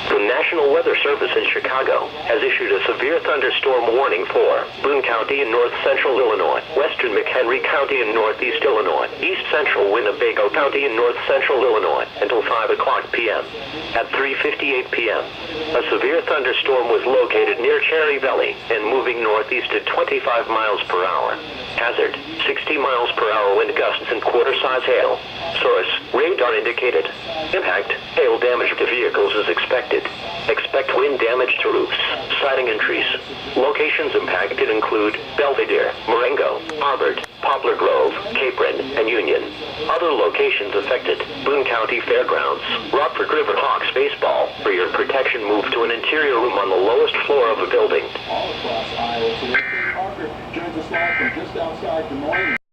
The National Weather Service in Chicago has issued a severe thunderstorm warning for Boone County in north central Illinois, western McHenry County in northeast Illinois, east central Winnebago County in north central Illinois until 5 o'clock p.m. At 3:58 p.m., a severe thunderstorm was located near Cherry Valley and moving northeast at 25 miles per hour. Hazard, 60 miles per hour wind gusts and quarter-size hail. Source, radar indicated. Impact, hail damage to vehicles is expected. Expect wind damage to roofs, siding and trees. Locations impacted include Belvidere, Marengo, Harvard, Poplar Grove, Capron, and Union. Other locations affected: Boone County Fairgrounds, Rockford River Hawks Baseball. For your protection, move to an interior room on the lowest floor of a building. All across Iowa today. Parker joins us live from just outside Des Moines.